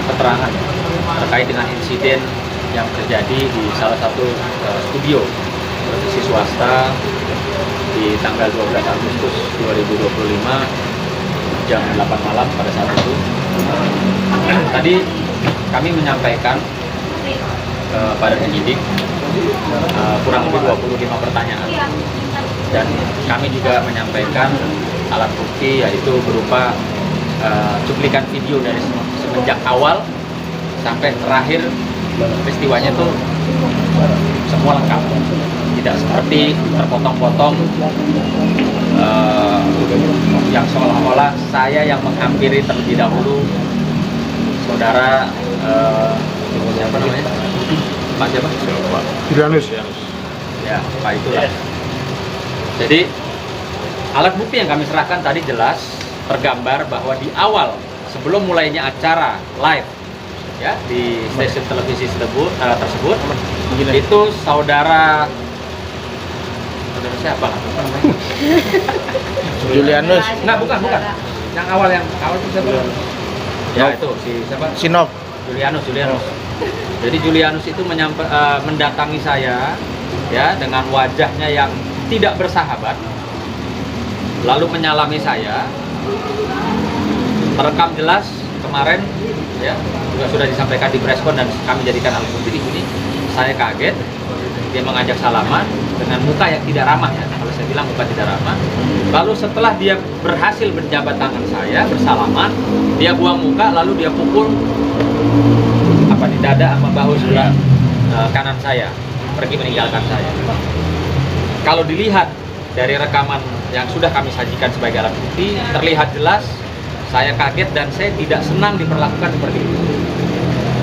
Keterangan terkait dengan insiden yang terjadi di salah satu studio televisi swasta di tanggal 12 Agustus 2025 jam 8 malam pada saat itu. Tadi kami menyampaikan pada penyidik kurang lebih 25 pertanyaan, dan kami juga menyampaikan alat bukti yaitu berupa cuplikan video dari semenjak awal sampai terakhir peristiwanya itu semua lengkap, tidak seperti terpotong-potong yang seolah-olah saya yang menghampiri terlebih dahulu saudara siapa namanya, Pak siapa? Julianus. Ya, Pak itulah. Jadi alat bukti yang kami serahkan tadi jelas tergambar bahwa di awal sebelum mulainya acara live ya di stasiun televisi tersebut itu saudara siapa? Julianus. Nah, bukan. Yang awal itu siapa? Ya itu si siapa? Sinop. Julianus. Jadi Julianus itu mendatangi saya ya dengan wajahnya yang tidak bersahabat, lalu menyalami saya. Terekam jelas kemarin ya, juga sudah disampaikan di preskon dan kami jadikan alat bukti di sini. Saya kaget, dia mengajak salaman dengan muka yang tidak ramah ya. Kalau saya bilang muka tidak ramah. Lalu setelah dia berhasil menjabat tangan saya bersalaman, dia buang muka lalu dia pukul di dada sama bahu sebelah kanan saya, pergi meninggalkan saya. Kalau dilihat dari rekaman yang sudah kami sajikan sebagai alat bukti, terlihat jelas saya kaget dan saya tidak senang diperlakukan seperti itu.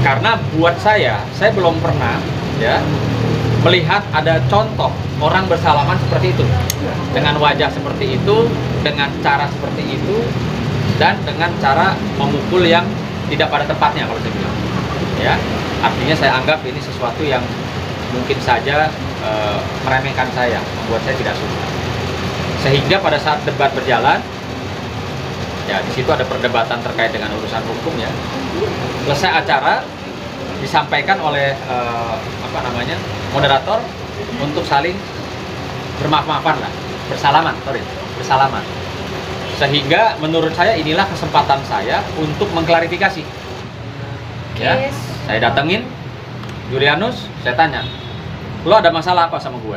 Karena buat saya belum pernah ya melihat ada contoh orang bersalaman seperti itu, dengan wajah seperti itu, dengan cara seperti itu, dan dengan cara memukul yang tidak pada tempatnya kalau saya bilang. Ya, artinya saya anggap ini sesuatu yang mungkin saja meremehkan saya, membuat saya tidak suka. Sehingga pada saat debat berjalan, ya di situ ada perdebatan terkait dengan urusan hukum ya. Selesai acara disampaikan oleh moderator untuk saling bermaaf-maafan lah, bersalaman. Sehingga menurut saya inilah kesempatan saya untuk mengklarifikasi. Ya, saya datengin Julianus, saya tanya, lo ada masalah apa sama gue?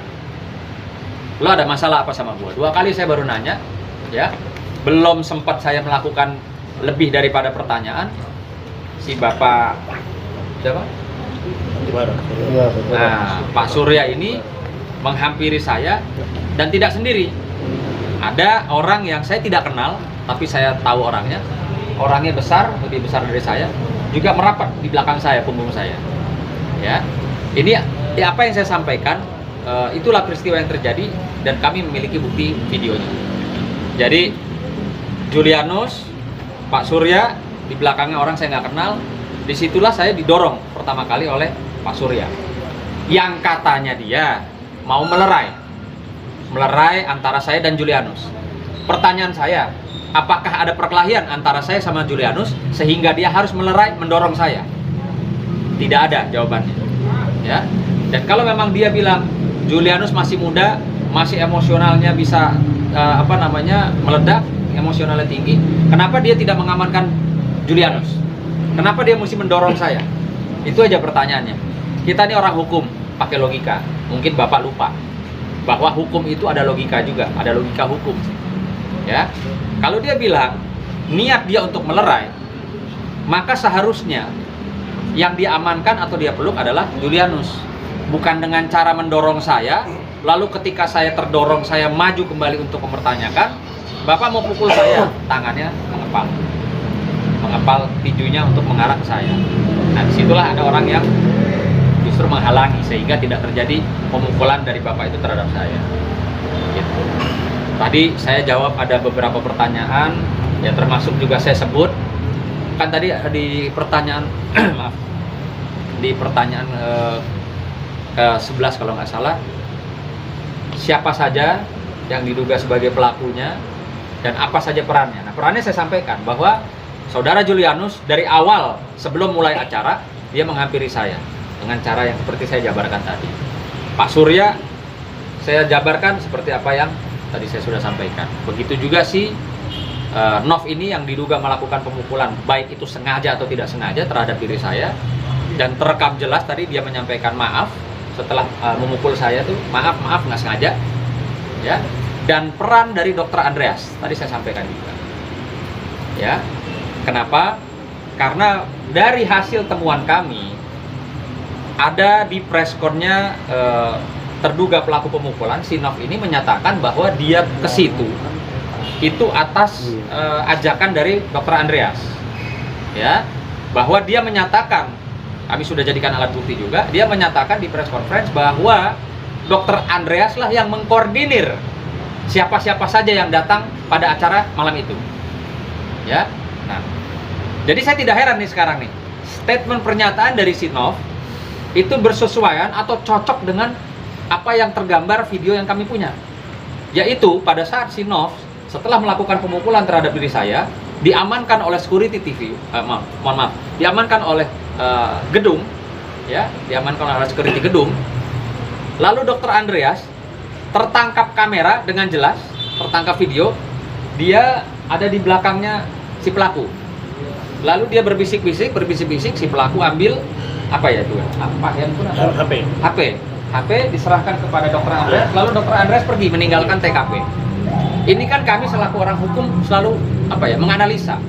Lo ada masalah apa sama gue? 2 kali saya baru nanya, ya, belum sempat saya melakukan lebih daripada pertanyaan. Si Bapak siapa? Nah, Pak Surya ini menghampiri saya dan tidak sendiri. Ada orang yang saya tidak kenal, tapi saya tahu orangnya. Orangnya besar, lebih besar dari saya, juga merapat di belakang saya, punggung saya. Ya, ini ya, apa yang saya sampaikan, itulah peristiwa yang terjadi dan kami memiliki bukti videonya. Jadi Julianus, Pak Surya, di belakangnya orang saya nggak kenal. Disitulah saya didorong pertama kali oleh Pak Surya, yang katanya dia mau melerai antara saya dan Julianus. Pertanyaan saya, apakah ada perkelahian antara saya sama Julianus sehingga dia harus mendorong saya? Tidak ada jawabannya. Ya. Dan kalau memang dia bilang Julianus masih muda, masih emosionalnya bisa meledak, emosionalnya tinggi, kenapa dia tidak mengamankan Julianus? Kenapa dia mesti mendorong saya? Itu aja pertanyaannya. Kita ini orang hukum, pakai logika. Mungkin Bapak lupa bahwa hukum itu ada logika juga, ada logika hukum. Ya. Kalau dia bilang niat dia untuk melerai, maka seharusnya yang dia amankan atau dia peluk adalah Julianus, bukan dengan cara mendorong saya. Lalu ketika saya terdorong, saya maju kembali untuk mempertanyakan, Bapak mau pukul saya, tangannya mengepal tinjunya untuk mengarah ke saya. Nah, disitulah ada orang yang justru menghalangi sehingga tidak terjadi pemukulan dari Bapak itu terhadap saya. Gitu. Tadi saya jawab ada beberapa pertanyaan, ya termasuk juga saya sebut kan tadi di pertanyaan di pertanyaan 11 kalau nggak salah, siapa saja yang diduga sebagai pelakunya dan apa saja perannya. Nah, perannya saya sampaikan bahwa Saudara Julianus dari awal sebelum mulai acara dia menghampiri saya dengan cara yang seperti saya jabarkan tadi. Pak Surya saya jabarkan seperti apa yang tadi saya sudah sampaikan. Begitu juga si Nov ini yang diduga melakukan pemukulan, baik itu sengaja atau tidak sengaja terhadap diri saya, dan terekam jelas tadi dia menyampaikan maaf setelah memukul saya tuh, maaf nggak sengaja, ya. Dan peran dari Dokter Andreas tadi saya sampaikan juga, ya. Kenapa? Karena dari hasil temuan kami ada di preskonnya terduga pelaku pemukulan si Nov ini menyatakan bahwa dia ke situ itu atas ajakan dari Dokter Andreas, ya, bahwa dia menyatakan, kami sudah jadikan alat bukti juga, dia menyatakan di press conference bahwa Dokter Andreas lah yang mengkoordinir siapa-siapa saja yang datang pada acara malam itu, ya. Nah, jadi saya tidak heran nih sekarang nih, statement pernyataan dari si Nov itu bersesuaian atau cocok dengan apa yang tergambar video yang kami punya, yaitu pada saat si Nov setelah melakukan pemukulan terhadap diri saya, diamankan oleh security TV, mohon maaf, diamankan oleh gedung, ya, diamankan oleh security gedung. Lalu Dokter Andreas tertangkap kamera dengan jelas, tertangkap video, dia ada di belakangnya si pelaku. Lalu dia berbisik-bisik, si pelaku ambil apa ya itu? Apa handphone atau HP diserahkan kepada Dokter Andreas, lalu Dokter Andreas pergi meninggalkan TKP. Ini kan kami selaku orang hukum selalu menganalisa.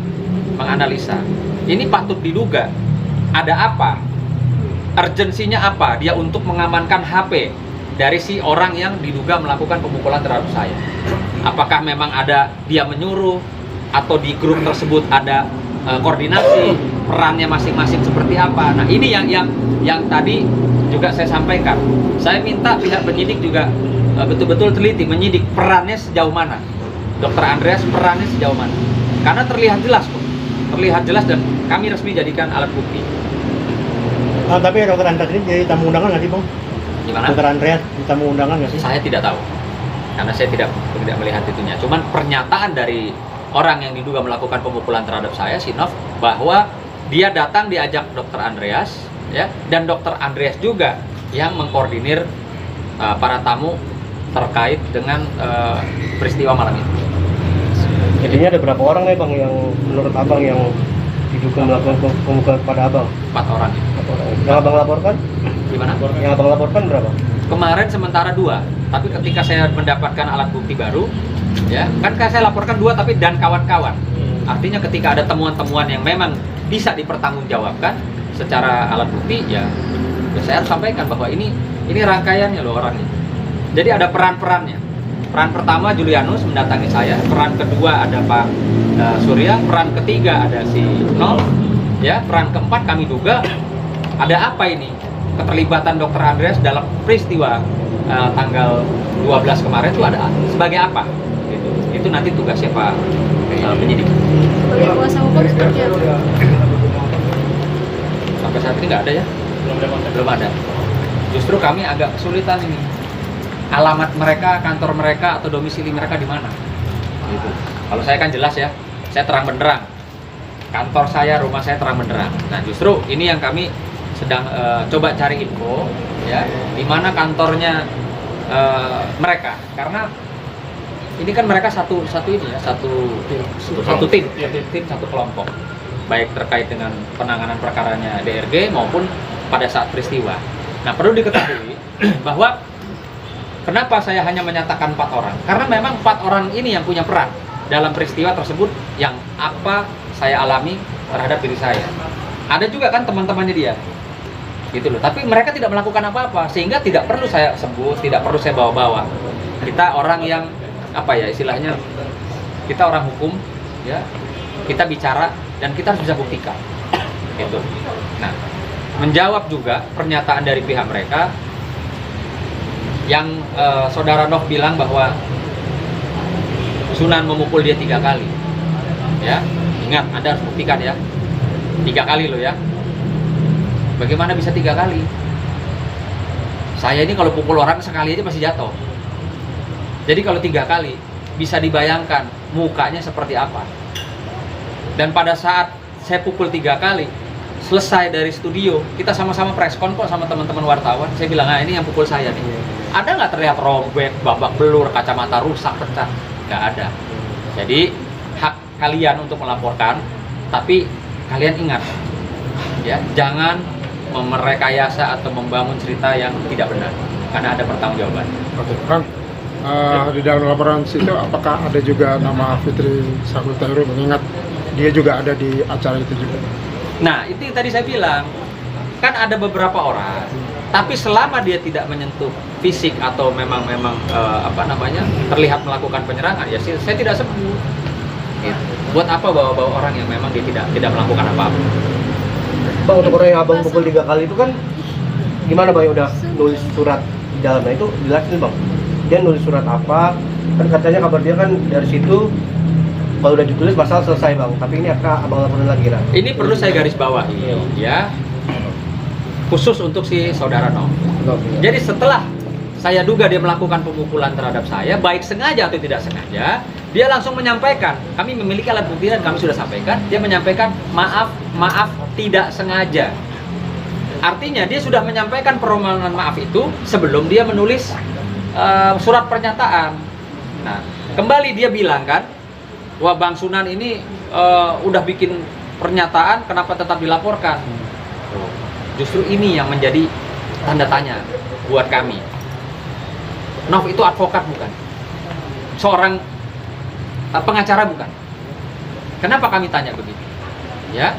Ini patut diduga ada apa? Urgensinya apa? Dia untuk mengamankan HP dari si orang yang diduga melakukan pemukulan terhadap saya. Apakah memang ada dia menyuruh atau di grup tersebut ada koordinasi, perannya masing-masing seperti apa? Nah, ini yang tadi juga saya sampaikan. Saya minta pihak penyidik juga betul-betul teliti menyidik perannya sejauh mana, Dokter Andreas perannya sejauh mana, karena terlihat jelas kok, dan kami resmi jadikan alat bukti. Tapi Dokter Andreas ini jadi tamu undangan nggak sih, Bang? Gimana? Dokter Andreas di tamu undangan nggak sih? Saya tidak tahu, karena saya tidak melihat itunya. Cuman pernyataan dari orang yang diduga melakukan pemukulan terhadap saya, si Nov, bahwa dia datang diajak Dokter Andreas, ya, dan Dokter Andreas juga yang mengkoordinir para tamu terkait dengan peristiwa malam itu. Jadinya ada berapa orang nih, Bang, yang menurut Abang yang diduga melakukan pemukulan kepada Abang? 4 orang itu. 4 orang. Yang Abang laporkan? Gimana? Yang Abang laporkan berapa? Kemarin sementara 2, tapi ketika saya mendapatkan alat bukti baru, ya, kan saya laporkan 2 tapi dan kawan-kawan. Artinya ketika ada temuan-temuan yang memang bisa dipertanggungjawabkan secara alat bukti, ya saya harus sampaikan bahwa ini rangkaiannya loh orangnya. Jadi ada peran-perannya. Peran pertama Julianus mendatangi saya, peran kedua ada Pak Surya, peran ketiga ada si Nol, ya, peran keempat kami duga ada apa ini? Keterlibatan Dokter Andreas dalam peristiwa tanggal 12 kemarin itu ada sebagai apa? Itu nanti tugas siapa penyidik. Sebagai kuasa hukum seperti apa? Sampai saat ini nggak ada ya? Belum ada. Justru kami agak kesulitan ini. Alamat mereka, kantor mereka, atau domisili mereka di mana? Gitu. Kalau saya kan jelas ya, saya terang benderang. Kantor saya, rumah saya terang benderang. Nah, justru ini yang kami sedang coba cari info, ya, di mana kantornya mereka. Karena ini kan mereka satu ini ya, satu tim, satu kelompok. Baik terkait dengan penanganan perkaranya DRG maupun pada saat peristiwa. Nah, perlu diketahui bahwa kenapa saya hanya menyatakan 4 orang? Karena memang 4 orang ini yang punya peran dalam peristiwa tersebut yang apa saya alami terhadap diri saya. Ada juga kan teman-temannya dia, gitu loh. Tapi mereka tidak melakukan apa-apa, sehingga tidak perlu saya sebut, tidak perlu saya bawa-bawa. Kita orang yang istilahnya kita orang hukum, ya. Kita bicara dan kita harus bisa buktikan, gitu. Nah, menjawab juga pernyataan dari pihak mereka yang saudara Nov bilang bahwa Sunan memukul dia 3 kali, ya. Ingat, Anda harus buktikan ya, 3 kali loh ya. Bagaimana bisa 3 kali? Saya ini kalau pukul orang sekali aja masih jatuh. Jadi kalau 3 kali, bisa dibayangkan mukanya seperti apa. Dan pada saat saya pukul 3 kali, selesai dari studio, kita sama-sama preskon kok sama teman-teman wartawan. Saya bilang, ini yang pukul saya nih. Ada nggak terlihat robek, babak belur, kacamata rusak, pecah? Nggak ada. Jadi hak kalian untuk melaporkan, tapi kalian ingat, ya jangan merekayasa atau membangun cerita yang tidak benar, karena ada pertanggungjawaban. Oke, Bang. Di dalam laporan situ apakah ada juga nama Fitri Sahuler, mengingat dia juga ada di acara itu juga? Nah, itu yang tadi saya bilang, kan ada beberapa orang, tapi selama dia tidak menyentuh fisik atau memang terlihat melakukan penyerangan, ya saya tidak sebut. Gitu. Buat apa bawa-bawa orang yang memang dia tidak melakukan apa-apa? Bang, untuk orang yang abang pukul 3 kali itu kan gimana bang, udah nulis surat di dalamnya itu jelasin bang, dia nulis surat apa, kan katanya kabar dia kan dari situ kalau udah ditulis masalah selesai bang, tapi ini akan abang laporin lagi kan? Ini perlu saya garis bawahi, ya, khusus untuk si saudara Nov. Jadi setelah saya duga dia melakukan pemukulan terhadap saya, baik sengaja atau tidak sengaja, dia langsung menyampaikan, kami memiliki alat bukti dan kami sudah sampaikan, dia menyampaikan maaf tidak sengaja. Artinya dia sudah menyampaikan permohonan maaf itu sebelum dia menulis surat pernyataan. Nah, kembali dia bilang kan, wah Bang Sunan ini udah bikin pernyataan, kenapa tetap dilaporkan? Justru ini yang menjadi tanda tanya buat kami. Nov itu advokat bukan? Seorang pengacara bukan? Kenapa kami tanya begitu? Ya,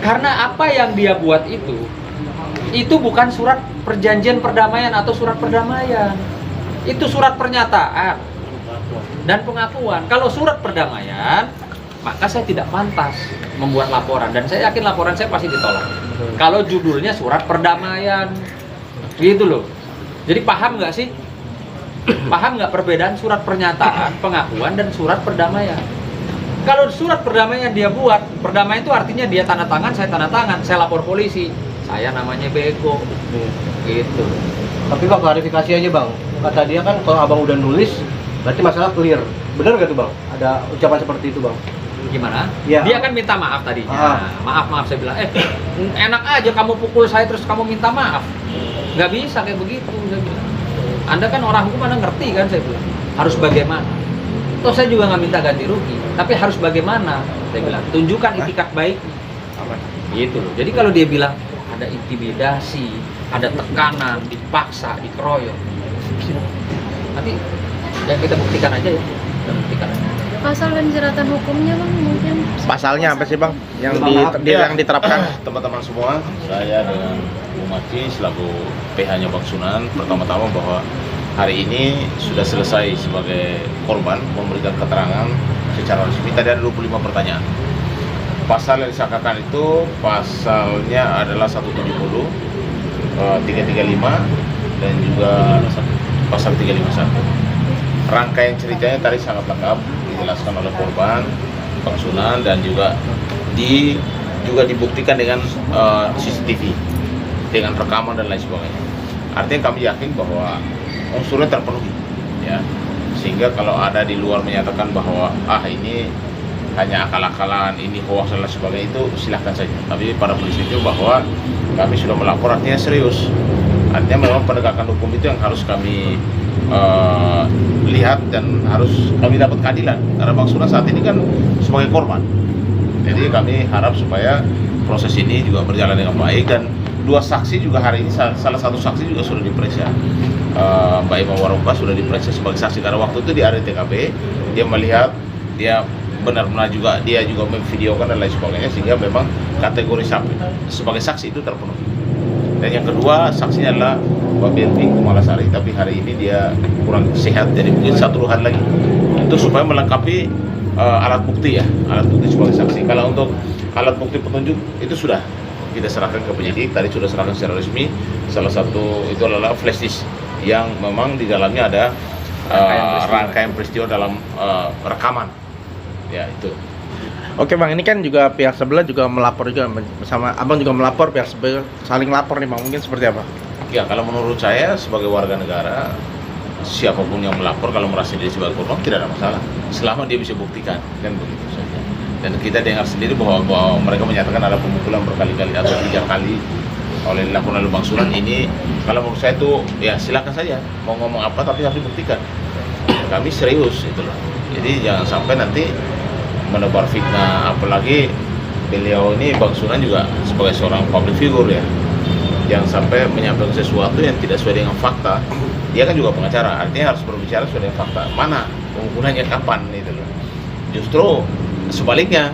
karena apa yang dia buat itu bukan surat perjanjian perdamaian atau surat perdamaian. Itu surat pernyataan dan pengakuan. Kalau surat perdamaian, maka saya tidak pantas membuat laporan, dan saya yakin laporan saya pasti ditolak. Kalau judulnya surat perdamaian, gitu loh. Jadi paham nggak sih? Paham nggak perbedaan surat pernyataan, pengakuan, dan surat perdamaian? Kalau surat perdamaian dia buat, perdamaian itu artinya dia tanda tangan, saya lapor polisi, saya namanya bego, gitu. Tapi bang, klarifikasi aja bang, kata dia kan kalau abang udah nulis, berarti masalah clear. Bener gak tuh bang? Ada ucapan seperti itu bang? Gimana? Ya. Dia kan minta maaf tadinya. Maaf saya bilang, enak aja kamu pukul saya terus kamu minta maaf. Nggak bisa kayak begitu, saya bilang. Anda kan orang hukum, Anda ngerti kan, saya bilang. Harus bagaimana? Toh saya juga nggak minta ganti rugi, tapi harus bagaimana? Saya bilang, tunjukkan itikat baik. Gitu loh. Jadi kalau dia bilang ada intimidasi, ada tekanan, dipaksa, dikeroyok, nanti ya kita buktikan aja ya. Kita buktikan aja. Pasal dan jeratan hukumnya bang mungkin. Pasalnya apa sih bang yang yang diterapkan? Teman-teman semua, saya dengan Bu Maki selaku PH-nya Bang Sunan, pertama-tama bahwa hari ini sudah selesai sebagai korban memberikan keterangan secara resmi. Tadi ada 25 pertanyaan. Pasal yang disangkakan itu pasalnya adalah 170, 335 dan juga pasal 351. Rangkaian ceritanya tadi sangat lengkap dijelaskan oleh korban, Bang Sunan, dan juga dibuktikan dengan CCTV, dengan rekaman dan lain sebagainya. Artinya kami yakin bahwa unsurnya terpenuhi, ya. Sehingga kalau ada di luar menyatakan bahwa ini hanya akal-akalan, ini hoax dan lain sebagainya, itu silahkan saja. Tapi pada prinsipnya bahwa kami sudah melapor, artinya serius. Artinya memang penegakan hukum itu yang harus kami lihat dan harus kami dapat keadilan. Karena Bang Sunan saat ini kan sebagai korban. Jadi kami harap supaya proses ini juga berjalan dengan baik, dan dua saksi juga hari ini, salah satu saksi juga sudah diperiksa. Mbak Ima Waroka sudah diperiksa sebagai saksi karena waktu itu di area TKP dia melihat, dia benar-benar juga dia juga memvideokan dan lain sebagainya, sehingga memang kategori sebagai saksi itu terpenuhi. Dan yang kedua saksinya adalah Mbak Birti Kumalasari, tapi hari ini dia kurang sehat, jadi mungkin 1 hari lagi itu supaya melengkapi alat bukti ya, alat bukti sebagai saksi. Kalau untuk alat bukti petunjuk itu sudah kita serahkan ke penyidik, tadi sudah serahkan secara resmi. Salah satu itu adalah flash disk yang memang di dalamnya ada rangkaian peristiwa dalam rekaman, ya itu. Oke bang, ini kan juga pihak sebelah juga melapor juga bersama abang, juga melapor, pihak sebelah saling lapor nih bang, mungkin seperti apa? Ya kalau menurut saya sebagai warga negara, siapapun yang melapor kalau merasa dia sebagai korban tidak ada masalah, selama dia bisa buktikan, kan begitu saja. Dan kita dengar sendiri bahwa mereka menyatakan ada pemukulan berkali-kali atau 3 kali dilakukan oleh Bang Sunan. Ini kalau menurut saya itu ya silakan saja mau ngomong apa, tapi harus dibuktikan. Kami serius itu loh. Jadi jangan sampai nanti menebar fitnah, apalagi beliau ini Bang Sunan juga sebagai seorang public figure ya. Jangan sampai menyampaikan sesuatu yang tidak sesuai dengan fakta. Dia kan juga pengacara, artinya harus berbicara sesuai dengan fakta. Mana pemukulannya, kapan itu loh. Justru sebaliknya,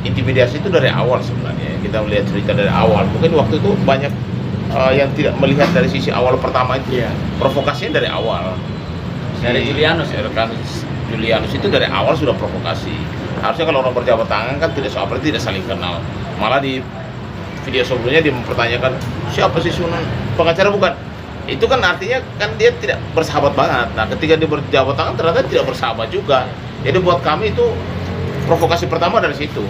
intimidasi itu dari awal sebenarnya. Kita melihat cerita dari awal. Mungkin waktu itu banyak yang tidak melihat dari sisi awal pertama itu. Iya. Provokasinya dari awal. Dari Julianus ya? Rekan Julianus itu dari awal sudah provokasi. Harusnya kalau orang berjabat tangan kan tidak saling kenal. Malah di video sebelumnya dia mempertanyakan siapa sih Sunan, pengacara bukan. Itu kan artinya kan dia tidak bersahabat banget. Nah, ketika dia berjabat tangan ternyata tidak bersahabat juga. Jadi buat kami itu provokasi pertama dari situ.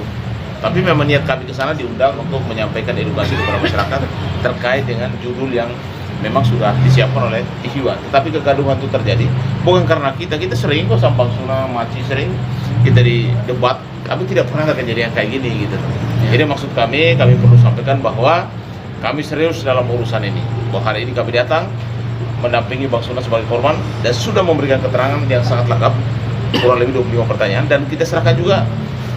Tapi memang niat kami ke sana diundang untuk menyampaikan edukasi kepada masyarakat terkait dengan judul yang memang sudah disiapkan oleh IHIWA. Tetapi kegaduhan itu terjadi bukan karena kita sering kok sama Bang Sunan, Maci sering kita di debat, tapi tidak pernah ada kejadian kayak gini gitu. Jadi maksud kami perlu sampaikan bahwa kami serius dalam urusan ini. Bahwa hari ini kami datang mendampingi Bang Sunan sebagai korban dan sudah memberikan keterangan yang sangat lengkap, kurang lebih 25 pertanyaan, dan kita serahkan juga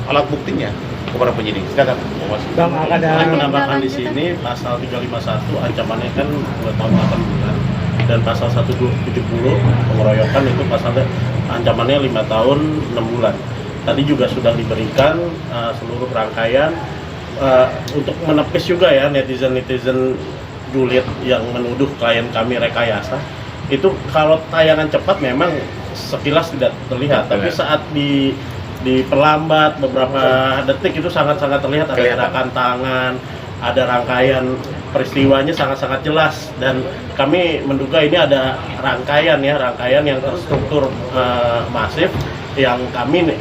alat buktinya kepada penyidik. Silakan, Mas. Bang, ada menambahkan di sini pasal 351 ancamannya kan 2 tahun 8 bulan, dan pasal 170 pengeroyokan itu pasal ancamannya 5 tahun 6 bulan. Tadi juga sudah diberikan seluruh rangkaian untuk menepis juga ya netizen julid yang menuduh klien kami rekayasa. Itu kalau tayangan cepat memang sekilas tidak terlihat, tapi saat diperlambat beberapa detik itu sangat-sangat terlihat, ada gerakan tangan, ada rangkaian peristiwanya sangat-sangat jelas, dan kami menduga ini ada rangkaian yang terstruktur masif yang kami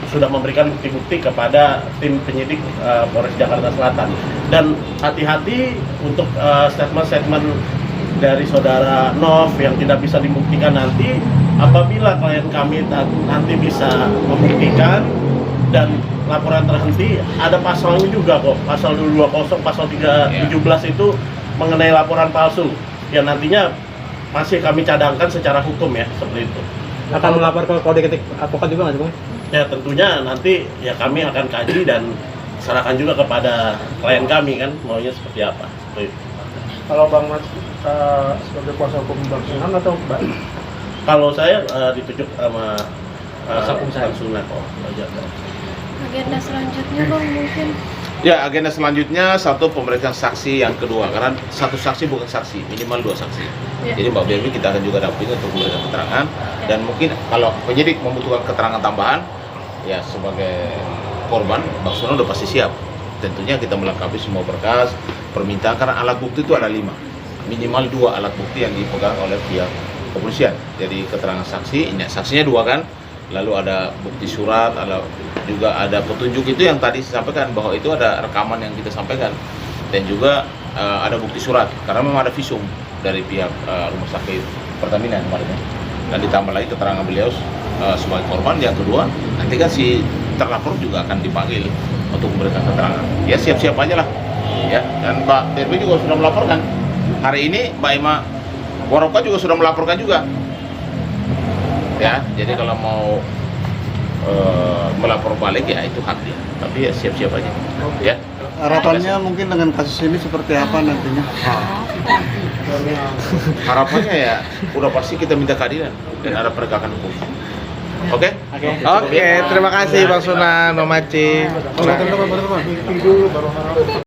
sudah memberikan bukti-bukti kepada tim penyidik Polres Jakarta Selatan. Dan hati-hati untuk statement-statement dari saudara Nov yang tidak bisa dibuktikan nanti. Apabila klien kami nanti bisa membuktikan dan laporan terhenti, ada pasalnya juga kok, pasal 220, pasal 317 itu mengenai laporan palsu yang nantinya masih kami cadangkan secara hukum ya, seperti itu. akan melapor ke kode etik advokat juga nggak sih, Bang? Ya tentunya nanti ya kami akan kaji dan serahkan juga kepada klien kami kan maunya seperti apa. Seperti itu. Kalau Bang Mas sebagai kuasa hukum Bang Sunan atau Mbak? Kalau saya ditunjuk sama Kuasa hukum saya. Bang Sunan. Agenda selanjutnya Bang mungkin Ya, agenda selanjutnya satu pemeriksaan saksi yang kedua, karena satu saksi bukan saksi, minimal 2 saksi. Ya. Jadi Mbak Bermi kita akan juga dampingi untuk memberikan keterangan, dan mungkin kalau penyidik membutuhkan keterangan tambahan, ya sebagai korban Bang Sunan udah pasti siap. Tentunya kita melengkapi semua berkas, permintaan, karena alat bukti itu ada 5, minimal 2 alat bukti yang dipegang oleh pihak kepolisian. Jadi keterangan saksi, ini saksinya 2 kan, lalu ada bukti surat, juga ada petunjuk itu yang tadi saya sampaikan bahwa itu ada rekaman yang kita sampaikan, dan juga ada bukti surat karena memang ada visum dari pihak rumah sakit Pertamina kemarin, dan ditambah lagi keterangan beliau sebagai korban. Yang kedua, nanti kan si terlapor juga akan dipanggil untuk memberikan keterangan. Ya siap-siap aja lah ya, dan Mbak Bermi juga sudah melaporkan hari ini, Mbak Ima Waroka juga sudah melaporkan juga ya. Jadi kalau mau melapor balik ya itu hak dia, tapi ya siap-siap aja ya. Harapannya mungkin dengan kasus ini seperti apa nantinya? Harapannya ya udah pasti kita minta keadilan dan ada penegakan hukum. Oke? Oke, terima kasih Bang Sunan, Bang Maci.